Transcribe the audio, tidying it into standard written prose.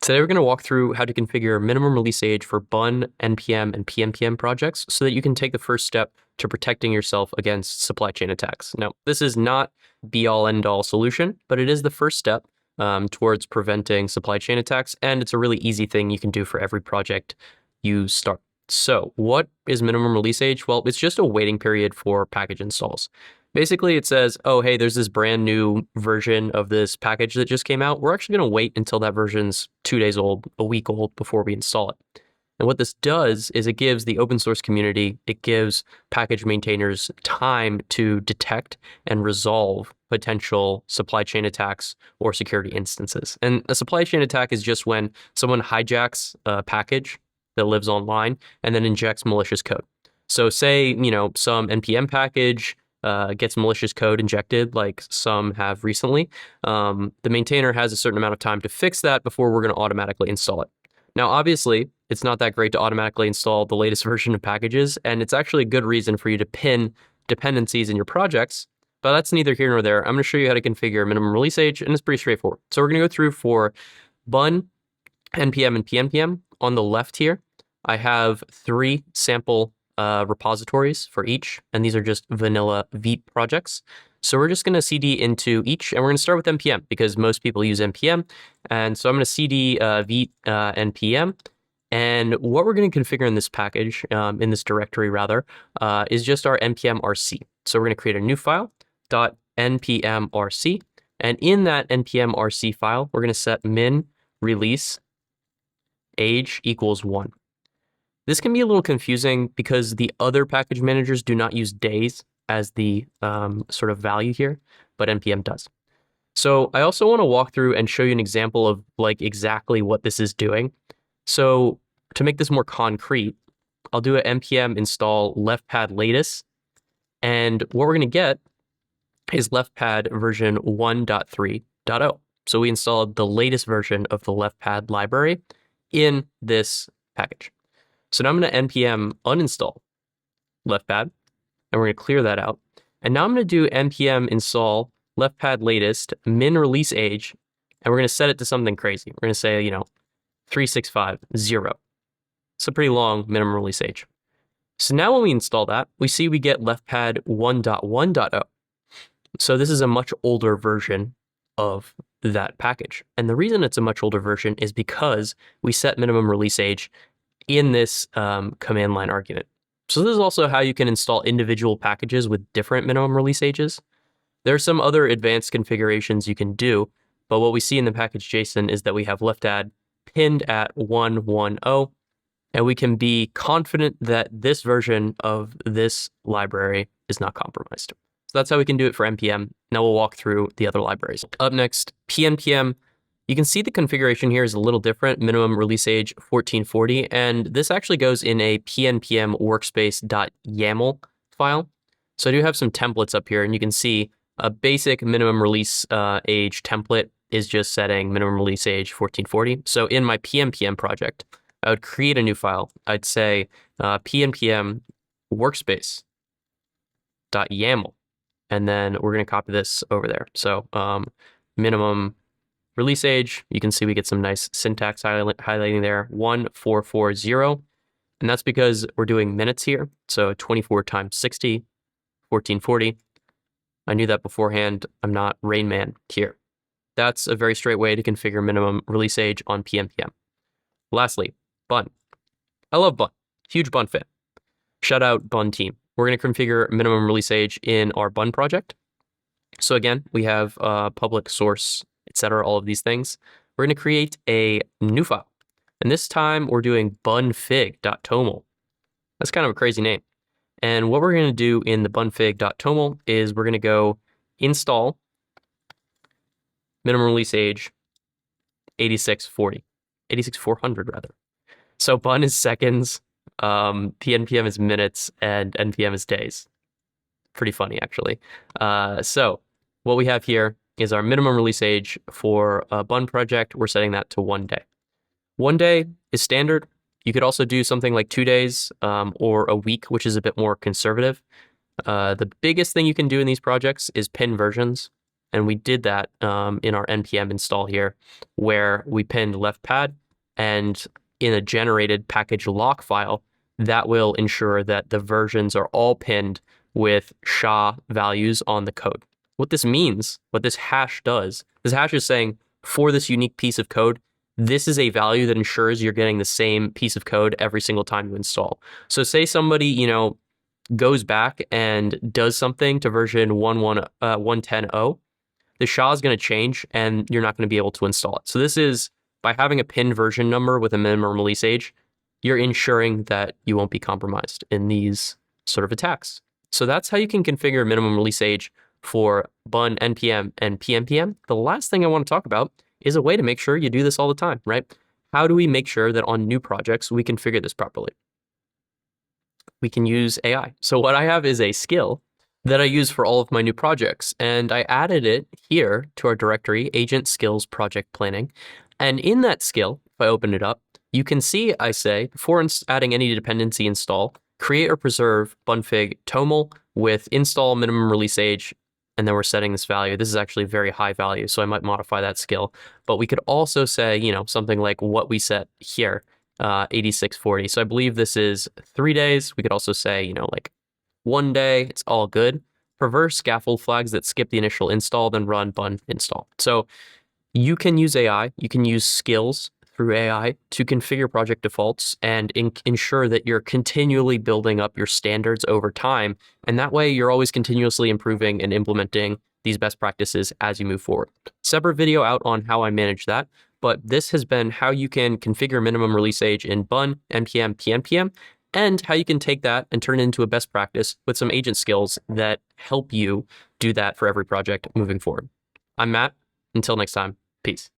Today we're going to walk through how to configure minimum release age for Bun, NPM, and pnpm projects so that you can take the first step to protecting yourself against supply chain attacks. Now, this is not be-all end-all solution, but it is the first step towards preventing supply chain attacks, and it's a really easy thing you can do for every project you start. So what is minimum release age? Well, it's just a waiting period for package installs. Basically, it says, oh, hey, there's this brand new version of this package that just came out. We're actually going to wait until that version's 2 days old, a week old before we install it. And what this does is it gives the open source community, it gives package maintainers time to detect and resolve potential supply chain attacks or security instances. And a supply chain attack is just when someone hijacks a package that lives online and then injects malicious code. So say, some NPM package gets malicious code injected, like some have recently. The maintainer has a certain amount of time to fix that before we're going to automatically install it. Now, obviously, it's not that great to automatically install the latest version of packages, and it's actually a good reason for you to pin dependencies in your projects, but that's neither here nor there. I'm going to show you how to configure minimum release age, and it's pretty straightforward. So we're going to go through for Bun, NPM, and pnpm. On the left here, I have 3 sample repositories for each, and these are just vanilla Veep projects. So we're just going to cd into each, and we're going to start with npm because most people use npm. And so I'm going to cd Veep npm, and what we're going to configure in this package, in this directory rather, is just our npmrc. So we're going to create a new file, .npmrc, and in that npmrc file, we're going to set min release age equals 1. This can be a little confusing because the other package managers do not use days as the sort of value here, but npm does. So I also want to walk through and show you an example of like exactly what this is doing. So to make this more concrete, I'll do an npm install leftpad latest, and what we're going to get is leftpad version 1.3.0. So we installed the latest version of the leftpad library in this package. So now I'm going to npm uninstall leftpad, and we're going to clear that out. And now I'm going to do npm install leftpad latest min release age, and we're going to set it to something crazy. We're going to say, 3650. It's a pretty long minimum release age. So now when we install that, we see we get leftpad 1.1.0. So this is a much older version of that package. And the reason it's a much older version is because we set minimum release age in this command line argument. So this is also how you can install individual packages with different minimum release ages. There are some other advanced configurations you can do, but what we see in the package JSON is that we have leftpad pinned at 1.1.0, and we can be confident that this version of this library is not compromised. So that's how we can do it for npm. Now we'll walk through the other libraries. Up next, pnpm. You can see the configuration here is a little different, minimum release age 1440, and this actually goes in a pnpm-workspace.yaml file. So I do have some templates up here, and you can see a basic minimum release age template is just setting minimum release age 1440. So in my pnpm project, I would create a new file. I'd say pnpm-workspace.yaml, and then we're going to copy this over there. So minimum release age, you can see we get some nice syntax highlighting there, 1440, and that's because we're doing minutes here. So 24 times 60, 1440. I knew that beforehand. I'm not Rain Man here. That's a very straight way to configure minimum release age on pnpm. Lastly, Bun. I love Bun. Huge Bun fan. Shout out Bun team. We're going to configure minimum release age in our Bun project. So again, we have public source, etc., all of these things. We're going to create a new file. And this time we're doing bunfig.toml. That's kind of a crazy name. And what we're going to do in the bunfig.toml is we're going to go install minimum release age 86400 rather. So bun is seconds, pnpm is minutes, and npm is days. Pretty funny, actually. So what we have here is our minimum release age for a Bun project. We're setting that to 1 day. 1 day is standard. You could also do something like 2 days or a week, which is a bit more conservative. The biggest thing you can do in these projects is pin versions. And we did that in our npm install here, where we pinned left pad, and in a generated package lock file, that will ensure that the versions are all pinned with SHA values on the code. What this means, what this hash does, this hash is saying, for this unique piece of code, this is a value that ensures you're getting the same piece of code every single time you install. So say somebody, goes back and does something to version 1.10.0, the SHA is going to change and you're not going to be able to install it. So this is, by having a pinned version number with a minimum release age, you're ensuring that you won't be compromised in these sort of attacks. So that's how you can configure minimum release age for Bun, npm, and pnpm. The last thing I want to talk about is a way to make sure you do this all the time, right? How do we make sure that on new projects we configure this properly? We can use AI. So what I have is a skill that I use for all of my new projects, and I added it here to our directory, Agent Skills Project Planning. And in that skill, if I open it up, you can see I say, before adding any dependency install, create or preserve bunfig.toml with install minimum release age, and then we're setting this value. This is actually a very high value, so I might modify that skill. But we could also say, something like what we set here, 8640. So I believe this is 3 days. We could also say, like 1 day, it's all good. Reverse scaffold flags that skip the initial install, then run bun install. So you can use AI, you can use skills through AI to configure project defaults and ensure that you're continually building up your standards over time. And that way you're always continuously improving and implementing these best practices as you move forward. Separate video out on how I manage that, but this has been how you can configure minimum release age in Bun, npm, pnpm, and how you can take that and turn it into a best practice with some agent skills that help you do that for every project moving forward. I'm Matt. Until next time, peace.